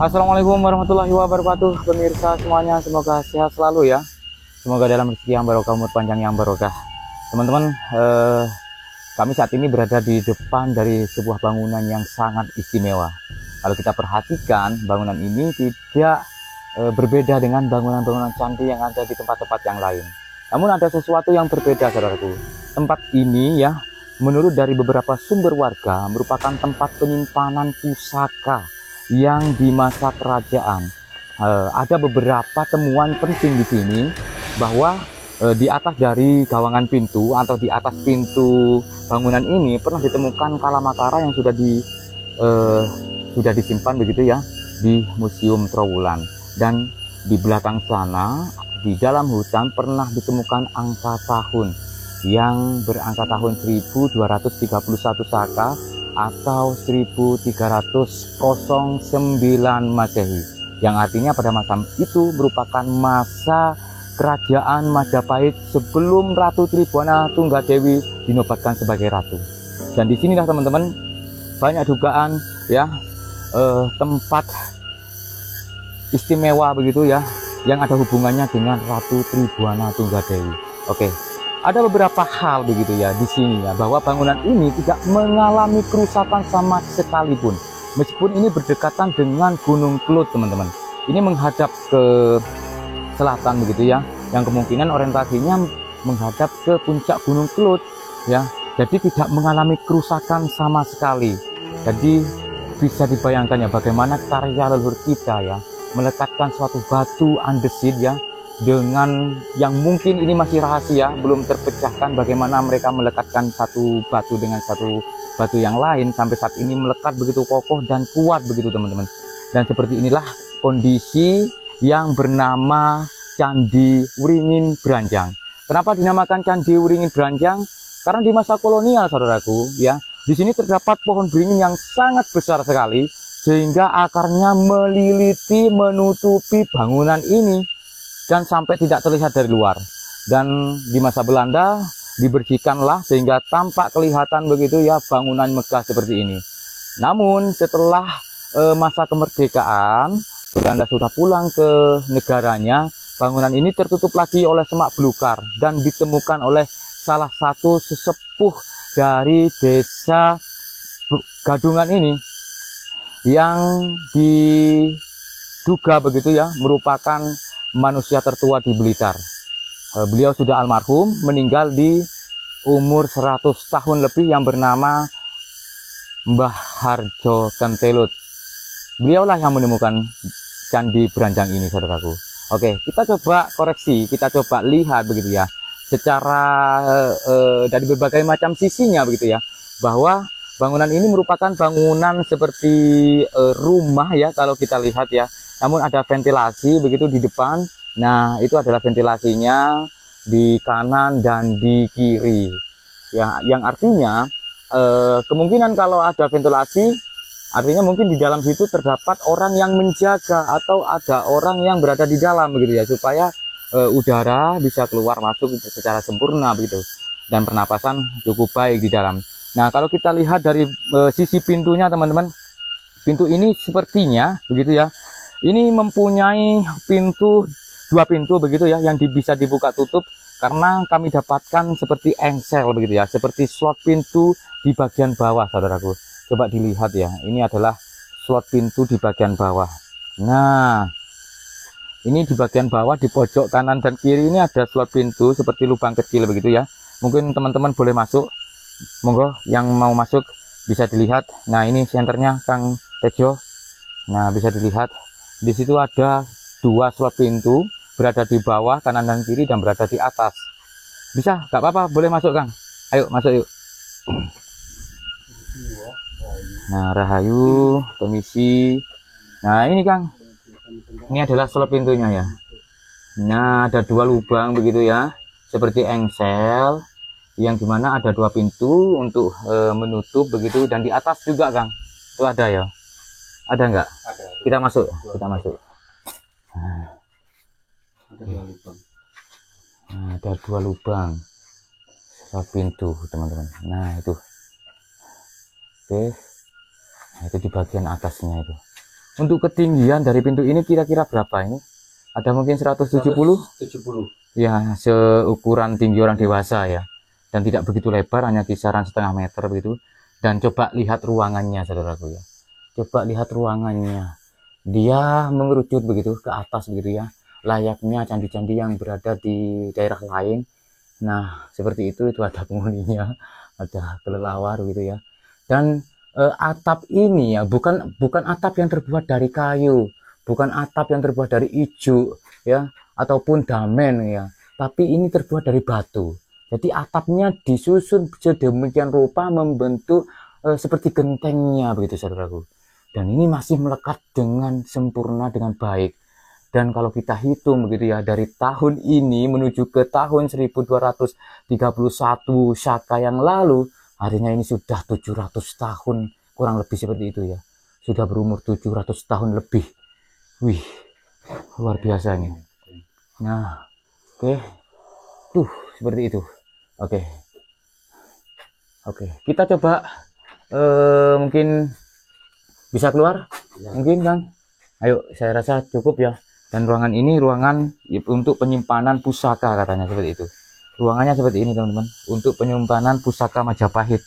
Assalamualaikum warahmatullahi wabarakatuh, pemirsa semuanya, semoga sehat selalu ya. Semoga dalam rezeki yang barokah, umur panjang yang barokah. Teman-teman, kami saat ini berada di depan dari sebuah bangunan yang sangat istimewa. Kalau kita perhatikan, bangunan ini tidak berbeda dengan bangunan-bangunan candi yang ada di tempat-tempat yang lain. Namun ada sesuatu yang berbeda, saudaraku. Tempat ini ya, menurut dari beberapa sumber warga, merupakan tempat penyimpanan pusaka yang di masa kerajaan. Ada beberapa temuan penting di sini bahwa di atas dari gawangan pintu atau di atas pintu bangunan ini pernah ditemukan kalamakara yang sudah disimpan begitu ya di Museum Trowulan. Dan di belakang sana di dalam hutan pernah ditemukan angka tahun yang berangka tahun 1231 Saka atau 1309 Masehi, yang artinya pada masa itu merupakan masa kerajaan Majapahit sebelum Ratu Tribhuwana Tunggadewi dinobatkan sebagai ratu. Dan disinilah teman-teman banyak dugaan ya, tempat istimewa begitu ya yang ada hubungannya dengan Ratu Tribhuwana Tunggadewi. Oke. Ada beberapa hal begitu ya di sini ya, bahwa bangunan ini tidak mengalami kerusakan sama sekalipun. Meskipun ini berdekatan dengan Gunung Kelut, teman-teman. Ini menghadap ke selatan begitu ya, yang kemungkinan orientasinya menghadap ke puncak Gunung Kelut ya. Jadi tidak mengalami kerusakan sama sekali. Jadi bisa dibayangkan ya bagaimana karya leluhur kita ya melekatkan suatu batu andesit ya, dengan yang mungkin ini masih rahasia, belum terpecahkan bagaimana mereka melekatkan satu batu dengan satu batu yang lain sampai saat ini melekat begitu kokoh dan kuat begitu teman-teman. Dan seperti inilah kondisi yang bernama Candi Wringin Branjang. Kenapa dinamakan Candi Wringin Branjang? Karena di masa kolonial, saudaraku ya, di sini terdapat pohon beringin yang sangat besar sekali sehingga akarnya meliliti menutupi bangunan ini dan sampai tidak terlihat dari luar. Dan di masa Belanda dibersihkanlah sehingga tampak kelihatan begitu ya bangunan megah seperti ini. Namun setelah masa kemerdekaan, Belanda sudah pulang ke negaranya, bangunan ini tertutup lagi oleh semak belukar dan ditemukan oleh salah satu sesepuh dari desa Gadungan ini yang diduga begitu ya merupakan manusia tertua di Blitar. Beliau sudah almarhum, meninggal di umur 100 tahun lebih, yang bernama Mbah Harjo Kentelut. Beliaulah yang menemukan Candi Branjang ini, saudaraku. Oke, kita coba koreksi, kita coba lihat begitu ya, secara dari berbagai macam sisinya begitu ya, bahwa bangunan ini merupakan bangunan seperti rumah ya kalau kita lihat ya. Namun ada ventilasi begitu di depan. Nah, itu adalah ventilasinya di kanan dan di kiri. Ya, yang artinya kemungkinan kalau ada ventilasi, artinya mungkin di dalam situ terdapat orang yang menjaga atau ada orang yang berada di dalam begitu ya, supaya udara bisa keluar masuk secara sempurna begitu dan pernapasan cukup baik di dalam. Nah, kalau kita lihat dari sisi pintunya, teman-teman, pintu ini sepertinya begitu ya, ini mempunyai dua pintu begitu ya, yang bisa dibuka tutup, karena kami dapatkan seperti engsel begitu ya, seperti slot pintu di bagian bawah, saudaraku. Coba dilihat ya, ini adalah slot pintu di bagian bawah. Nah, ini di bagian bawah di pojok kanan dan kiri ini ada slot pintu seperti lubang kecil begitu ya. Mungkin teman-teman boleh masuk, monggo yang mau masuk bisa dilihat. Nah, ini senternya Kang Tejo. Nah, bisa dilihat di situ ada dua slot pintu, berada di bawah kanan dan kiri dan berada di atas. Bisa, nggak apa-apa, boleh masuk Kang. Ayo masuk yuk. Nah, rahayu, permisi. Nah, ini Kang, ini adalah slot pintunya ya. Nah, ada dua lubang begitu ya, seperti engsel, yang dimana ada dua pintu untuk menutup begitu, dan di atas juga Kang itu ada ya. Ada nggak? Ada. Kita masuk, kita masuk. Nah, ada dua lubang pintu, teman-teman. Nah, itu. Oke. Nah, itu di bagian atasnya itu. Untuk ketinggian dari pintu ini kira-kira berapa ini? Ada mungkin 170? 70. Ya, seukuran tinggi orang dewasa ya. Dan tidak begitu lebar, hanya kisaran setengah meter begitu. Dan coba lihat ruangannya, saudaraku ya. Coba lihat ruangannya. Dia mengerucut begitu ke atas begitu ya. Layaknya candi-candi yang berada di daerah lain. Nah, seperti itu ada penghuninya, ada kelelawar gitu ya. Dan atap ini ya bukan atap yang terbuat dari kayu, bukan atap yang terbuat dari ijuk ya ataupun damen ya, tapi ini terbuat dari batu. Jadi atapnya disusun sedemikian rupa membentuk seperti gentengnya begitu, saudaraku. Dan ini masih melekat dengan sempurna, dengan baik. Dan kalau kita hitung begitu ya, dari tahun ini menuju ke tahun 1231 Saka yang lalu, artinya ini sudah 700 tahun, kurang lebih seperti itu ya. Sudah berumur 700 tahun lebih. Wih, luar biasa ini. Nah, oke. Tuh, seperti itu. Oke. Kita coba mungkin bisa keluar? Mungkin, Kang. Ayo, saya rasa cukup ya. Dan ruangan ini ruangan untuk penyimpanan pusaka katanya, seperti itu. Ruangannya seperti ini, teman-teman, untuk penyimpanan pusaka Majapahit.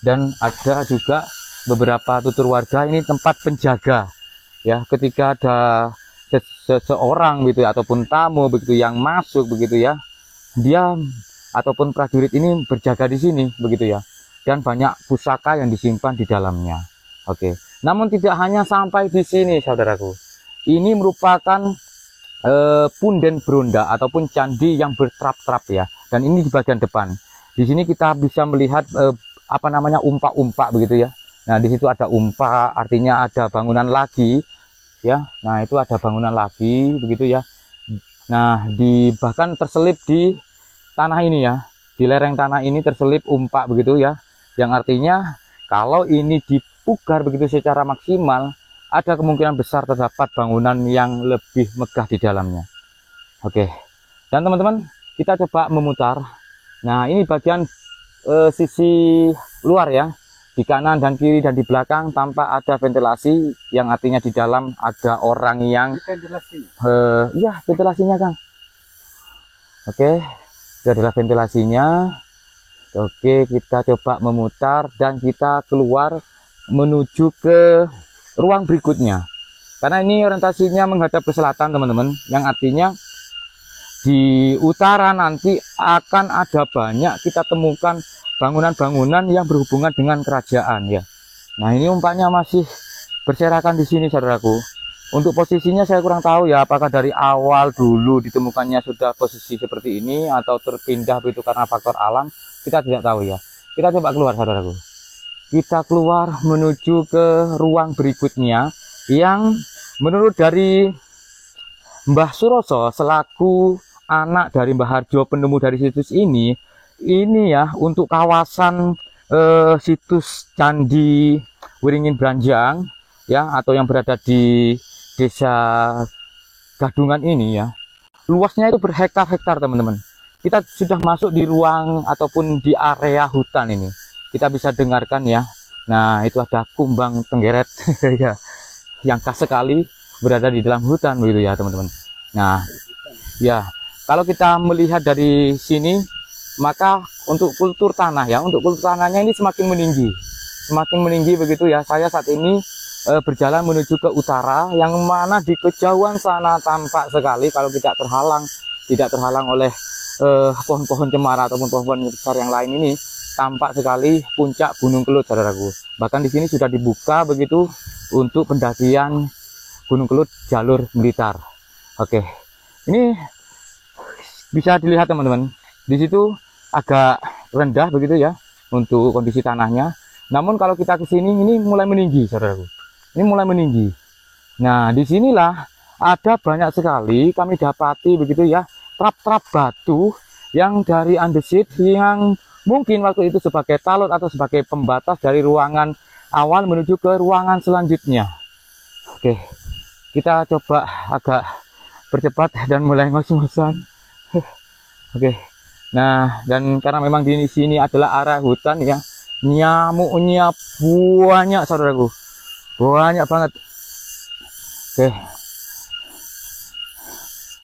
Dan ada juga beberapa tutur warga, ini tempat penjaga ya, ketika ada seseorang gitu ya, ataupun tamu begitu yang masuk begitu ya, dia ataupun prajurit ini berjaga di sini begitu ya. Dan banyak pusaka yang disimpan di dalamnya. Oke. Namun tidak hanya sampai di sini, saudaraku. Ini merupakan punden Bronda ataupun candi yang bertrap-trap ya. Dan ini di bagian depan. Di sini kita bisa melihat apa namanya, umpak-umpak begitu ya. Nah, di situ ada umpak, artinya ada bangunan lagi ya. Nah, itu ada bangunan lagi begitu ya. Nah, bahkan terselip di tanah ini ya. Di lereng tanah ini terselip umpak begitu ya. Yang artinya kalau ini dipugar begitu secara maksimal, ada kemungkinan besar terdapat bangunan yang lebih megah di dalamnya. Oke. Dan teman-teman, kita coba memutar. Nah, ini bagian sisi luar ya. Di kanan dan kiri dan di belakang tampak ada ventilasi, yang artinya di dalam ada orang yang ya, ventilasinya, Kang. Oke. Itu adalah ventilasinya. Oke, kita coba memutar dan kita keluar menuju ke ruang berikutnya. Karena ini orientasinya menghadap ke selatan, teman-teman, yang artinya di utara nanti akan ada banyak kita temukan bangunan-bangunan yang berhubungan dengan kerajaan ya. Nah, ini umpaknya masih berserakan di sini, saudaraku. Untuk posisinya saya kurang tahu ya, apakah dari awal dulu ditemukannya sudah posisi seperti ini atau terpindah begitu karena faktor alam, kita tidak tahu ya. Kita coba keluar, saudaraku. Kita keluar menuju ke ruang berikutnya, yang menurut dari Mbah Suroso selaku anak dari Mbah Harjo, penemu dari situs ini ya, untuk kawasan situs Candi Wiringin Branjang ya, atau yang berada di desa Gadungan ini ya, luasnya itu berhektar-hektar, teman-teman. Kita sudah masuk di ruang ataupun di area hutan ini. Kita bisa dengarkan ya. Nah, itu ada kumbang tenggeret ya, yang khas sekali berada di dalam hutan begitu ya, teman-teman. Nah, ya, kalau kita melihat dari sini, maka untuk kultur tanah ya, untuk kultur tanahnya ini semakin meninggi begitu ya. Saya saat ini berjalan menuju ke utara, yang mana di kejauhan sana tampak sekali, kalau tidak terhalang oleh pohon-pohon cemara ataupun pohon besar yang lain ini, tampak sekali puncak Gunung Kelut, saudaraku. Bahkan di sini sudah dibuka begitu untuk pendakian Gunung Kelut jalur Blitar. Oke, ini bisa dilihat, teman-teman. Di situ agak rendah begitu ya untuk kondisi tanahnya. Namun kalau kita ke sini, ini mulai meninggi, saudaraku. Ini mulai meninggi. Nah, disinilah ada banyak sekali kami dapati begitu ya, trap-trap batu yang dari andesit, yang mungkin waktu itu sebagai talud atau sebagai pembatas dari ruangan awal menuju ke ruangan selanjutnya. Oke, kita coba agak percepat dan mulai ngos-ngosan. Oke, nah, dan karena memang di sini adalah area hutan ya, nyamuknya banyak, saudaraku, banyak banget. Oke,